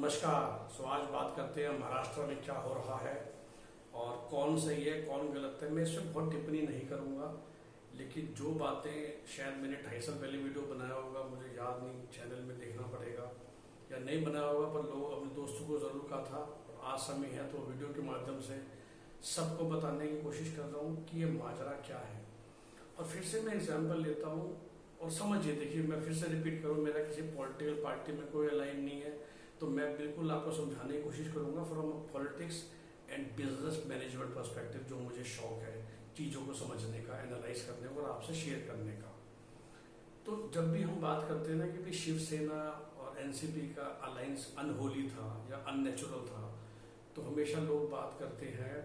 नमस्कार। आज बात करते हैं महाराष्ट्र में क्या हो रहा है और कौन सही है कौन गलत है। मैं इसमें बहुत टिप्पणी नहीं करूंगा, लेकिन जो बातें शायद मैंने 2.5 साल पहले वीडियो बनाया होगा, मुझे याद नहीं, चैनल में देखना पड़ेगा, या नहीं बनाया होगा, पर लोग अपने दोस्तों को ज़रूर कहा था। और आज समय है तो वीडियो के माध्यम से सबको बताने की कोशिश कर रहा हूँ कि ये माजरा क्या है। और फिर से मैं एग्जाम्पल लेता हूँ और समझिए। देखिए, मैं फिर से रिपीट करूँ, मेरा किसी पॉलिटिकल पार्टी में कोई अलाइन नहीं है, तो मैं बिल्कुल आपको समझाने की कोशिश करूंगा from politics and business management perspective, जो मुझे शौक है चीज़ों को समझने का, एनालाइज करने का और आपसे शेयर करने का। तो जब भी हम बात करते हैं ना कि भाई शिवसेना और एनसीपी का अलायंस अनहोली था या अननेचुरल था, तो हमेशा लोग बात करते हैं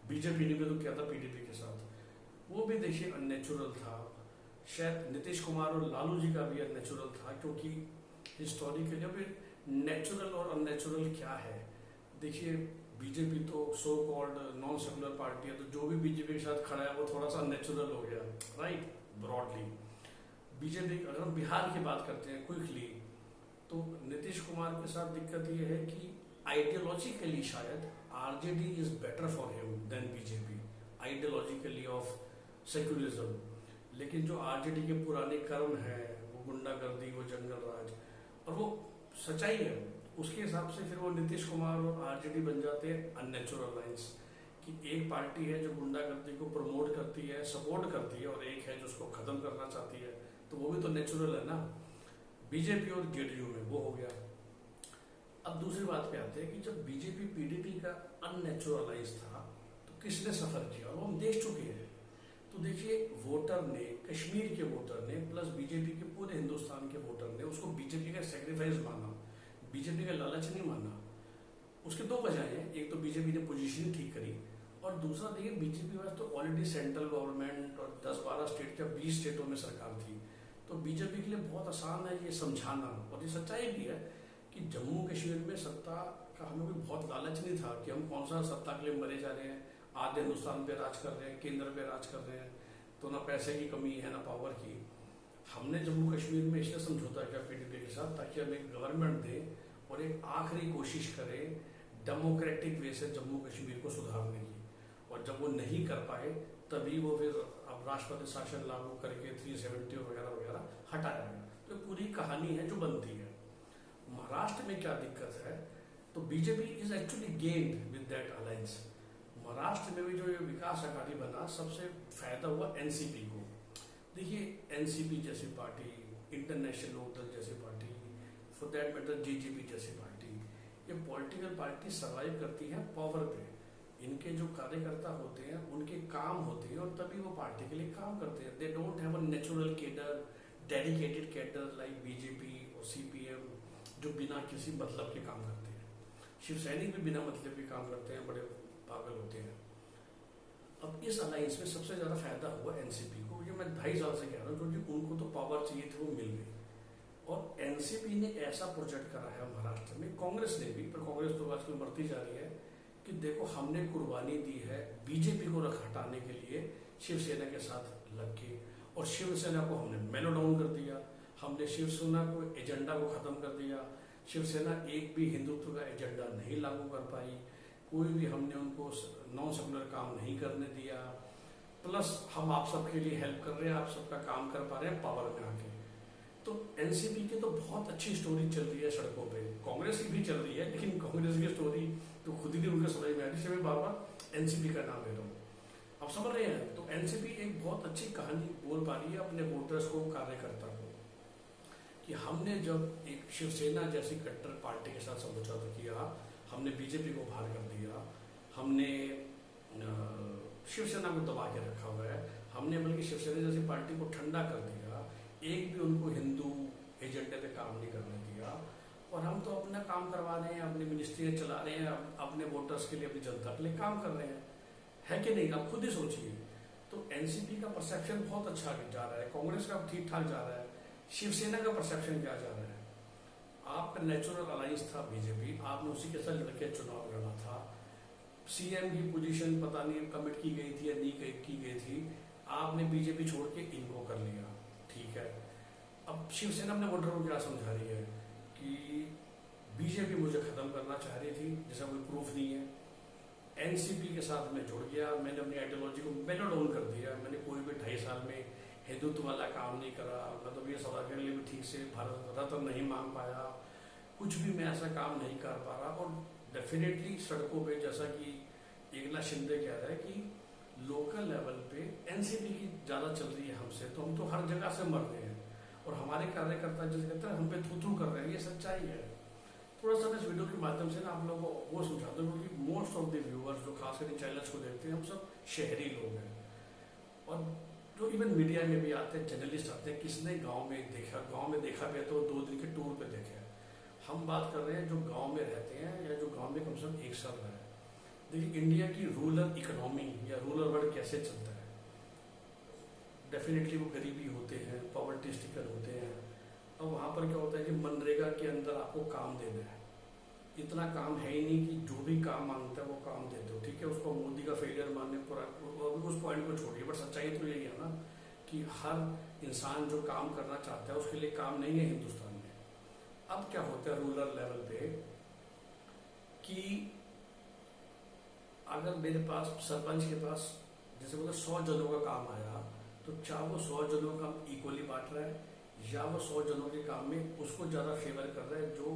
बीजेपी ने भी तो किया था पीडीपी के साथ, वो भी देखिए अननेचुरल था। शायद नीतीश कुमार और लालू जी का भी अननेचुरल था, क्योंकि हिस्टोरिकली अभी नेचुरल और अननेचुरल क्या है। देखिए, बीजेपी तो so called non secular party है, तो जो भी बीजेपी के साथ खड़ा है वो थोड़ा सा अननेचुरल हो गया, राइट, ब्रॉडली। बीजेपी, अगर हम बिहार की बात करते हैं क्विकली, तो नीतीश कुमार के साथ दिक्कत ये है कि आइडियोलॉजिकली शायद RJD is better for him than BJP, ideologically of secularism. लेकिन जो आरजेडी के पुराने कर्म है, वो गुंडागर्दी, वो जंगल राज, और वो सच्चाई है, उसके हिसाब से फिर वो नीतीश कुमार और आरजेडी बन जाते हैं अननेचुरल लाइंस। कि एक पार्टी है जो गुंडागर्दी को प्रमोट करती है, सपोर्ट करती है, और एक है जो उसको खत्म करना चाहती है, तो वो भी तो नेचुरल है ना। बीजेपी और जेडीयू में वो हो गया। अब दूसरी बात पे आते हैं कि जब बीजेपी पीडीपी का अननेचुरलाइज था तो किसने सफर किया, और वो हम देख चुके हैं। तो देखिए, वोटर ने, कश्मीर के वोटर ने प्लस बीजेपी के पूरे हिंदुस्तान के वोटर ने उसको बीजेपी का सेक्रीफाइस माना, बीजेपी का लालच नहीं माना। उसके दो वजह हैं, एक तो बीजेपी ने पोजीशन ठीक करी, और दूसरा देखिए बीजेपी पास तो ऑलरेडी सेंट्रल गवर्नमेंट और 10-12 स्टेट या 20 स्टेटों में सरकार थी। तो बीजेपी के लिए बहुत आसान है ये समझाना, और ये सच्चाई भी है कि जम्मू कश्मीर में सत्ता का हमें कोई बहुत लालच नहीं था कि हम कौन सा सत्ता के लिए मरे जा रहे हैं। आधे हिंदुस्तान पे राज कर रहे हैं, केंद्र पे राज कर रहे हैं, तो ना पैसे की कमी है ना पावर की। हमने जम्मू कश्मीर में इसलिए समझौता किया पीडीपी के साथ ताकि हम एक गवर्नमेंट दें और एक आखिरी कोशिश करें डेमोक्रेटिक वे से जम्मू कश्मीर को सुधारने की। और जब वो नहीं कर पाए तभी वो फिर अब राष्ट्रपति शासन लागू करके 370 वगैरह वगैरह हटाया गया। तो पूरी कहानी है जो बनती है। महाराष्ट्र में क्या दिक्कत है, तो BJP is actually gained with that alliance. Maharashtra में भी जो ये विकास अघाड़ी बना, सबसे फायदा हुआ एनसीपी को। देखिए, एनसीपी जैसी पार्टी, इंटरनेशनल लोकदल जैसी party, for that matter JJP जैसी पार्टी, ये पॉलिटिकल पार्टी सर्वाइव करती है पावर पे। इनके जो कार्यकर्ता होते हैं उनके काम होते हैं, और तभी वो पार्टी के लिए काम करते हैं। They don't have a natural cadre, dedicated cadre like BJP और सीपीएम, जो बिना किसी मतलब के काम करते हैं। शिवसैनिक भी बिना मतलब के काम करते हैं, बड़े पागल होते हैं। अब इस अलायंस में सबसे ज्यादा फायदा हुआ एनसीपी को, ये मैं 2.5 साल से कह रहा हूँ, क्योंकि उनको तो पावर चाहिए थी, वो मिल गई। और एनसीपी ने ऐसा प्रोजेक्ट करा है महाराष्ट्र में, कांग्रेस ने भी, पर कांग्रेस तो आजकल बढ़ती जा रही है, कि देखो हमने कुर्बानी दी है बीजेपी को हटाने के लिए शिवसेना के साथ लग के, और शिवसेना को हमने मेलो डाउन कर दिया, हमने शिवसेना को एजेंडा को खत्म कर दिया। शिवसेना एक भी हिंदुत्व का एजेंडा नहीं लागू कर पाई, कोई भी हमने उनको नॉन सेकुलर काम नहीं करने दिया, प्लस हम आप सबके लिए हेल्प कर रहे हैं, आप सबका काम कर पा रहे हैं पावर में आके। तो एनसीपी की तो बहुत अच्छी स्टोरी चल रही है सड़कों पे, कांग्रेस की भी चल रही है, लेकिन कांग्रेस की स्टोरी तो खुद ही नहीं उनके समझ में आ रही, मैं बार बार एनसीपी का नाम ले रहा हूँ। आप समझ रहे हैं, तो एनसीपी एक बहुत अच्छी कहानी बोल पा रही है अपने वोटर्स को, कार्यकर्ता को, कि हमने जब एक शिवसेना जैसी कट्टर पार्टी के साथ समझौता किया, हमने बीजेपी को बाहर कर दिया, हमने शिवसेना को दबा के रखा हुआ है, हमने बल्कि शिवसेना जैसी पार्टी को ठंडा कर दिया, एक भी उनको हिंदू एजेंडे पे काम नहीं करने दिया, और हम तो अपना काम करवा रहे हैं, अपनी मिनिस्ट्रियाँ चला रहे हैं, अपने वोटर्स के लिए, अपनी जनता के लिए काम कर रहे हैं, है कि नहीं? आप खुद ही सोचिए। तो एनसीपी का परसेप्शन बहुत अच्छा जा रहा है, कांग्रेस का ठीक ठाक जा रहा है, शिवसेना का परसेप्शन क्या जा रहा है? आपका नेचुरल अलायंस था बीजेपी, आपने उसी के साथ लड़के चुनाव लड़ा था, सीएम की पोजीशन पता नहीं कमिट की गई थी या नहीं की गई थी, आपने बीजेपी छोड़ के इनको कर लिया, ठीक है। अब शिवसेना अपने वोटरों को क्या समझा रही है कि बीजेपी मुझे खत्म करना चाह रही थी, जिसका कोई प्रूफ नहीं है। एनसीपी के साथ मैं जुड़ गया, मैंने अपनी आइडियोलॉजी को मेलो डाउन कर दिया। मैंने कोई भी 2.5 साल में हिंदुत्व वाला काम नहीं करा, मतलब ये सवाल के लिए भी ठीक से भारत रत्न नहीं मांग पाया, कुछ भी मैं ऐसा काम नहीं कर पा रहा। और डेफिनेटली सड़कों पे, जैसा कि एकनाथ शिंदे कह रहा है कि लोकल लेवल पे एनसीपी की ज़्यादा चल रही है हमसे, तो हम तो हर जगह से मर रहे हैं और हमारे कार्यकर्ता जैसे कहते हैं हम पे थू थू कर रहे हैं, ये सच्चाई है। थोड़ा सा मैं इस वीडियो के माध्यम से ना आप लोगों को वो समझाता हूँ, क्योंकि मोस्ट ऑफ द व्यूअर्स जो खासकर इन चैनल्स को देखते हैं हम सब शहरी लोग हैं, और जो इवन मीडिया में भी आते हैं, जर्नलिस्ट आते हैं, किसने गांव में देखा भी है तो 2 दिन के टूर पे देखे। हम बात कर रहे हैं जो गांव में रहते हैं या जो गांव में कम से कम 1 साल रहे। देखिए इंडिया की रूरल इकोनॉमी या रूरल वर्ल्ड कैसे चलता है। डेफिनेटली वो गरीबी होते हैं, पॉवर्टी स्टिकर होते हैं। अब वहाँ पर क्या होता है कि मनरेगा के अंदर आपको काम देना है, इतना काम है ही नहीं कि जो भी काम मांगता है वो काम दे दो, ठीक है। उसको मोदी का फेलियर मानने पूरा, उस पॉइंट को छोड़िए, बट सच्चाई तो यही है ना कि हर इंसान जो काम करना चाहता है उसके लिए काम नहीं है हिंदुस्तान में। अब क्या होता है रूरल लेवल पे कि अगर मेरे पास सरपंच के पास जैसे बोलते 100 जनों का काम आया, तो चाहे वो 100 जनों का इक्वली बांट रहा है या वो 100 जनों के काम में उसको ज़्यादा फेवर कर रहा है जो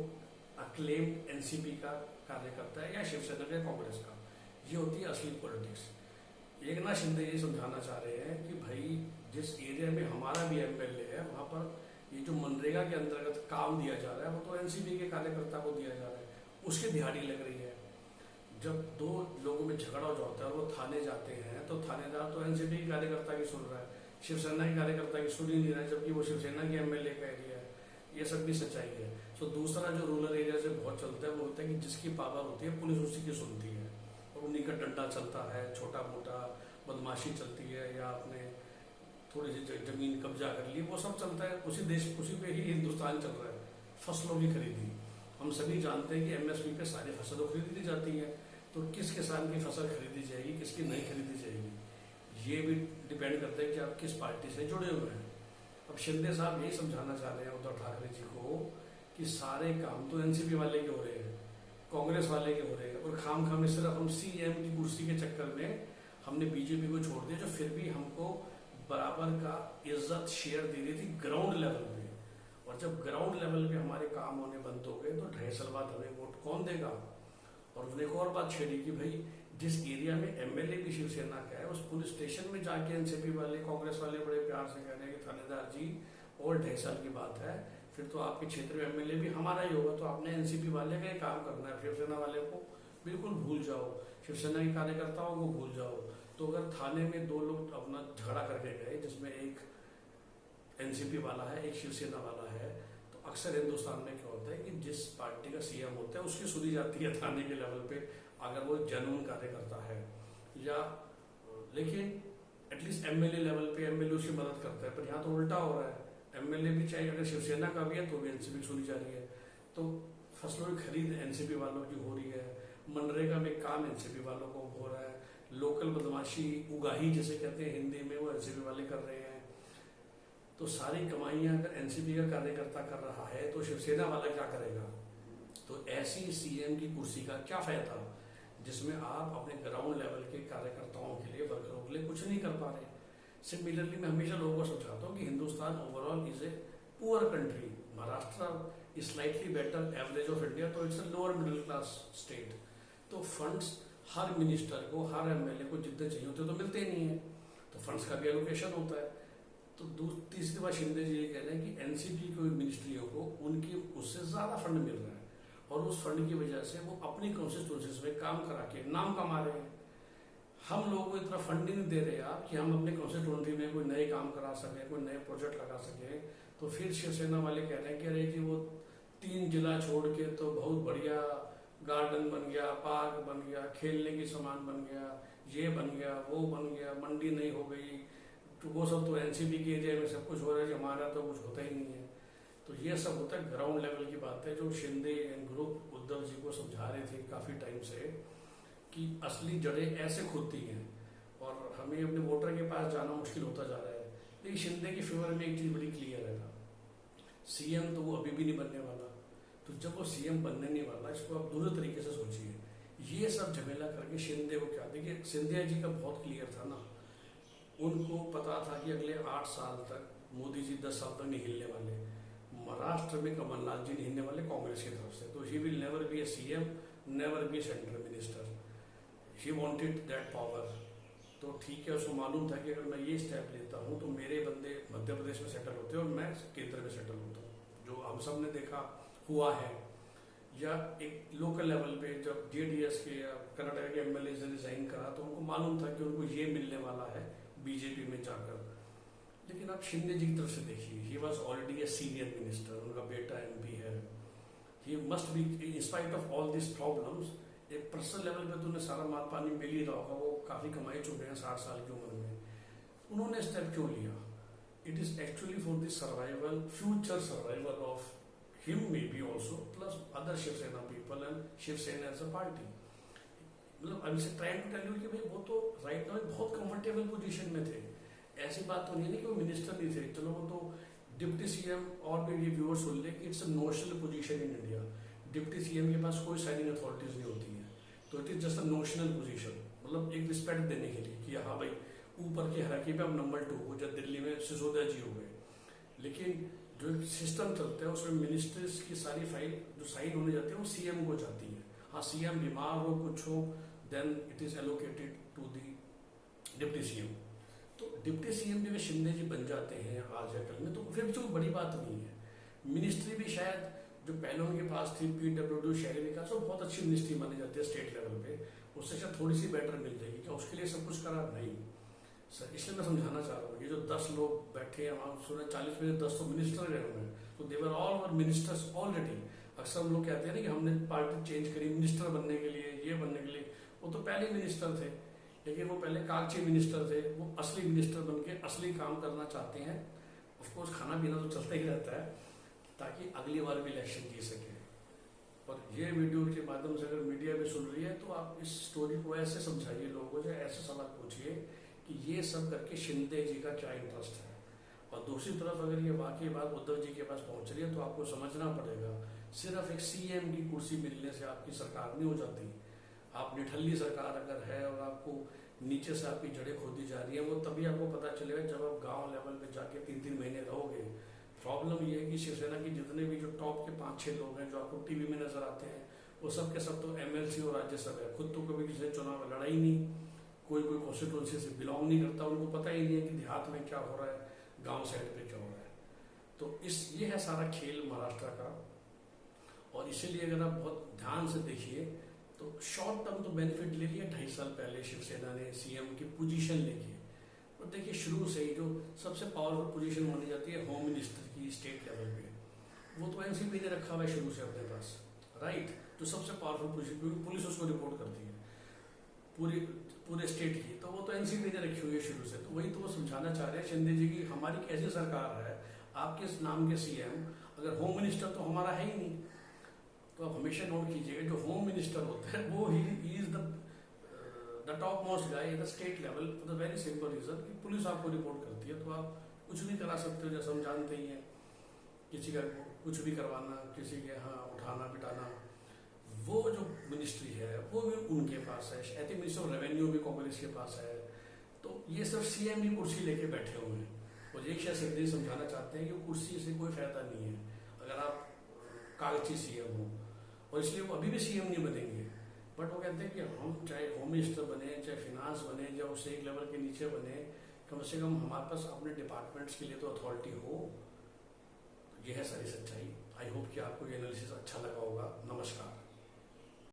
अक्लेम्ड एनसीपी का कार्यकर्ता है या शिवसेना या कांग्रेस का। ये होती है असली पॉलिटिक्स। एकनाथ शिंदे ये समझाना चाह रहे हैं कि भाई जिस एरिया में हमारा भी एमएलए है वहाँ पर ये जो मनरेगा के अंतर्गत काम दिया जा रहा है वो तो एनसीपी के कार्यकर्ता को दिया जा रहा है, उसकी दिहाड़ी लग रही है। जब 2 लोगों में झगड़ा हो जाता है और वो थाने जाते हैं तो थानेदार तो एनसीपी के कार्यकर्ता की सुन रहा है, शिवसेना के कार्यकर्ता की सुन ही नहीं रहा है, जबकि वो शिवसेना के एमएलए का एरिया है। ये सब भी सच्चाई है। तो दूसरा जो रूरल एरिया से बहुत चलता है वो होता है कि जिसकी पावर होती है पुलिस उसी की सुनती है और उन्हीं का डंडा चलता है, छोटा मोटा बदमाशी चलती है या अपने थोड़ी सी जमीन कब्जा कर ली, वो सब चलता है। उसी देश उसी पे ही हिंदुस्तान चल रहा है। फसलों की खरीदी हम सभी जानते हैं कि एमएसपी पे सारी फसलों खरीदी जाती है, तो किस किसान की फसल खरीदी जाएगी, किसकी नहीं खरीदी जाएगी, ये भी डिपेंड करता है कि आप किस पार्टी से जुड़े हुए हैं। अब शिंदे साहब यही समझाना चाह रहे हैं उद्धव ठाकरे जी को कि सारे काम तो एनसीपी वाले के हो रहे हैं, कांग्रेस वाले के हो रहे हैं, और खाम खाम सिर्फ हम सीएम की कुर्सी के चक्कर में हमने बीजेपी को छोड़ दिया, जो फिर भी हमको बराबर का इज्जत शेयर दे रही थी ग्राउंड लेवल पे। और जब ग्राउंड लेवल पे हमारे काम होने बंद हो गए तो 2.5 साल बाद हमें वोट कौन देगा। और उसने एक और बात छेड़ी कि भाई जिस एरिया में एमएलए भी शिवसेना का है उस पुलिस स्टेशन में जाके एनसीपी वाले कांग्रेस वाले बड़े प्यार से कह रहे हैं कि थानेदार जी और 2.5 साल की बात है, फिर तो आपके क्षेत्र में एमएलए भी हमारा ही होगा, तो आपने एनसीपी वाले का ही काम करना है, शिवसेना वाले को बिल्कुल भूल जाओ, शिवसेना के कार्यकर्ताओं को भूल जाओ। तो अगर थाने में 2 लोग अपना झगड़ा करके गए जिसमें एक एनसीपी वाला है एक शिवसेना वाला है, तो अक्सर हिंदुस्तान में क्या होता है कि जिस पार्टी का सीएम होता है उसकी सुनी जाती है थाने के लेवल पे, अगर वो जनून कार्यकर्ता है या, लेकिन एटलीस्ट एमएलए लेवल पे एमएलए उसकी मदद करता है। पर यहाँ तो उल्टा हो रहा है, एमएलए भी चाहे अगर शिवसेना का भी है तो भी एनसीपी सुनी जा रही है। तो फसलों की खरीद एनसीपी वालों की हो रही है, मनरेगा में काम एनसीपी वालों को हो रहा है, लोकल बदमाशी उगाही जिसे कहते हैं हिंदी में वो एनसीपी वाले कर रहे हैं। तो सारी कमाइयां अगर एनसीपी का कार्यकर्ता कर रहा है तो शिवसेना वाला क्या करेगा। तो ऐसी सीएम की कुर्सी का क्या फायदा जिसमें आप अपने ग्राउंड लेवल के कार्यकर्ताओं के लिए वर्करों के लिए कुछ नहीं कर पा रहे। सिमिलरली मैं हमेशा लोगों को समझाता हूँ कि Hindustan overall is a poor country, Maharashtra is slightly better average of India, तो it's a lower middle class state. तो फंड्स हर मिनिस्टर को हर एमएलए को जितने चाहिए होते तो मिलते ही नहीं है, तो फंड्स का भी एलोकेशन होता है। तो तीसरी बात शिंदे जी ये कह रहे हैं कि एनसीपी को मिनिस्ट्रियों को उनकी उससे ज्यादा फंड मिल रहा है और उस फंड की वजह से वो अपनी कॉन्स्टिट्यूंसीज में काम करा के नाम कमा रहे हैं। हम लोगों को इतना फंड नहीं दे रहे आप कि हम अपने कॉन्स्टिट्यूंसी में कोई नए काम करा सके, कोई नए प्रोजेक्ट लगा सके। तो फिर शिवसेना वाले कह रहे हैं कि अरे जी वो 3 जिला छोड़ के तो बहुत बढ़िया गार्डन बन गया, पार्क बन गया, खेलने की सामान बन गया, ये बन गया, वो बन गया, मंडी नहीं हो गई, तो वो सब तो एनसीपी के एरिया में सब कुछ हो रहा है, हमारा तो कुछ होता ही नहीं है। तो ये सब होता है ग्राउंड लेवल की बात है जो शिंदे एंड ग्रुप उद्धव जी को समझा रहे थे काफी टाइम से कि असली जड़ें ऐसे खुदती हैं और हमें अपने वोटर के पास जाना मुश्किल होता जा रहा है। लेकिन शिंदे के फेवर में एक चीज बड़ी क्लियर है, सीएम तो वो अभी भी नहीं बनने वाला। तो जब वो सीएम बनने नहीं वाला, इसको आप दूसरे तरीके से सोचिए। ये सब झमेला करके शिंदे को क्या, देखिए सिंधिया जी का बहुत क्लियर था ना, उनको पता था कि अगले 8 साल तक मोदी जी 10 साल तक नहीं हिलने वाले, महाराष्ट्र में कमलनाथ जी नहीं हिलने वाले कांग्रेस की तरफ से, तो he will never be A CM, never be central minister. He wanted that power. तो ठीक है, उसको मालूम था कि अगर मैं ये स्टेप लेता हूँ तो मेरे बंदे मध्य प्रदेश में सेटल होते हैं और मैं केंद्र में सेटल होता हूँ, जो हम सब ने देखा हुआ है। या एक लोकल लेवल पे जब जेडीएस के या कर्नाटक के एमएलए ने रिजाइन करा तो उनको मालूम था कि उनको ये मिलने वाला है बीजेपी में जाकर। लेकिन आप शिंदे जी की तरफ से देखिए, he was already a senior minister, उनका बेटा एमपी है, he must be in spite of all this problems, एक पर्सनल लेवल पे तो उन्हें सारा माल पानी मिल ही रहा होगा, वो काफी कमाई चुके हैं 60 साल की उम्र में। उन्होंने स्टेप क्यों लिया? It is actually for the survival, future survival of him may be also, plus other Shiv Sena people and Shiv Sena as a party. मतलब I am trying to tell you कि भाई वो तो राइट नाउ बहुत कंफर्टेबल पोजीशन में थे। ऐसी बात तो नहीं है कि वो मिनिस्टर नहीं थे, चलो वो तो डिप्टी सीएम, और भी व्यूअर्स सुन ले कि it's a notional position in India. Deputy CM के पास कोई साइनिंग अथॉरिटीज नहीं होती है, तो it is just a notional position, मतलब एक रिस्पेक्ट देने के लिए कि हाँ भाई ऊपर की हायरार्की पे अब नंबर 2 हो, जब दिल्ली में सिसोदिया जी हो गए। लेकिन जो सिस्टम चलता है उसमें मिनिस्टर्स की सारी फाइल जो साइन होने जाती है वो सीएम को जाती है। हाँ, सीएम बीमार हो कुछ हो then it is allocated to the deputy CM. तो डिप्टी सीएम भी शिंदे जी बन जाते हैं आज या कल में, तो फिर जो बड़ी बात नहीं है। मिनिस्ट्री भी शायद जो पहले उनके पास थी पीडब्ल्यूडी शहरी विकास, वो बहुत अच्छी मिनिस्ट्री मानी जाती है स्टेट लेवल पे, उससे शायद थोड़ी सी बेटर मिल जाएगी। क्या उसके लिए सब कुछ करा? नहीं सर, इसलिए मैं समझाना चाह रहा हूँ ये जो 10 लोग बैठे हैं वहाँ, 40 में 10 तो मिनिस्टर रहे हुए हैं, तो देवर ऑल वर मिनिस्टर्स ऑलरेडी। अक्सर हम लोग कहते हैं ना कि हमने पार्टी चेंज करी मिनिस्टर बनने के लिए, ये बनने के लिए, वो तो पहले मिनिस्टर थे, लेकिन वो पहले कागजी मिनिस्टर थे, वो असली मिनिस्टर बन के असली काम करना चाहते हैं। ऑफकोर्स खाना पीना तो चलता ही रहता है ताकि अगली बार भी इलेक्शन जी सके। और ये वीडियो के माध्यम से अगर मीडिया में सुन रही है तो आप इस स्टोरी को ऐसे समझाइए लोगों से, ऐसे सवाल पूछिए कि ये सब करके शिंदे जी का क्या इंटरेस्ट है। और दूसरी तरफ अगर ये वाकई बात उद्धव जी के पास पहुंच रही है तो आपको समझना पड़ेगा सिर्फ एक सीएम की कुर्सी मिलने से आपकी सरकार नहीं हो जाती। आप निठल्ली सरकार अगर है और आपको नीचे से आपकी जड़ें खोदी जा रही है, वो तभी आपको पता चलेगा जब आप गांव लेवल पे जाके 3-3 महीने रहोगे। प्रॉब्लम ये है कि शिवसेना की जितने भी जो टॉप के 5-6 लोग हैं जो आपको टीवी में नजर आते हैं, वो सब के सब तो एमएलसी और राज्यसभा है, खुद तो कभी किसी चुनाव में लड़ा ही नहीं, कोई कॉन्स्टिट्यूंसी से बिलोंग नहीं करता, उनको पता ही नहीं है कि देहात में क्या हो रहा है, गांव साइड पे क्या हो रहा है। तो ये है सारा खेल महाराष्ट्र का। और इसीलिए अगर आप बहुत ध्यान से देखिए तो शॉर्ट टर्म तो बेनिफिट ले लिया 2.5 साल पहले शिवसेना ने सीएम की पोजीशन लेके। और देखिए शुरू से ही जो सबसे पावरफुल पोजीशन मानी जाती है होम मिनिस्टर की स्टेट लेवल पे, वो तो एनसीपी ने रखा हुआ है शुरू से अपने पास, राइट। जो सबसे पावरफुल पोजीशन, क्योंकि पुलिस उसको रिपोर्ट करती है पूरे स्टेट की, तो वो तो एनसीपी ने रखी हुई है शुरू से। तो वही तो वो समझाना चाह रहे हैं शिंदे जी की हमारी कैसी सरकार है, आपके नाम के सीएम, अगर होम मिनिस्टर तो हमारा है ही नहीं। तो आप हमेशा नोट कीजिएगा जो होम मिनिस्टर होता है वो ही is the top most guy in the state level, for the very simple reason कि पुलिस आपको रिपोर्ट करती है, तो आप कुछ भी करा सकते हो। जैसे हम जानते ही हैं किसी का कुछ भी करवाना, किसी के यहाँ उठाना पिटाना, वो जो मिनिस्ट्री है वो भी उनके पास है। I think minister of revenue भी कांग्रेस के पास है। तो ये सिर्फ सीएम की कुर्सी लेके बैठे हुए हैं और एक शायद सिद्धि समझाना चाहते हैं कि कुर्सी से कोई फायदा नहीं है अगर आप कागजी सीएम हो, और इसलिए वो अभी भी सीएम नहीं बनेंगे। बट वो कहते हैं कि हम चाहे होम मिनिस्टर बने, चाहे फिनांस बने, या उससे एक लेवल के नीचे बने, कम से कम हमारे पास अपने डिपार्टमेंट्स के लिए तो अथॉरिटी हो। ये है सारी सच्चाई। आई होप कि आपको ये एनालिसिस अच्छा लगा होगा। नमस्कार।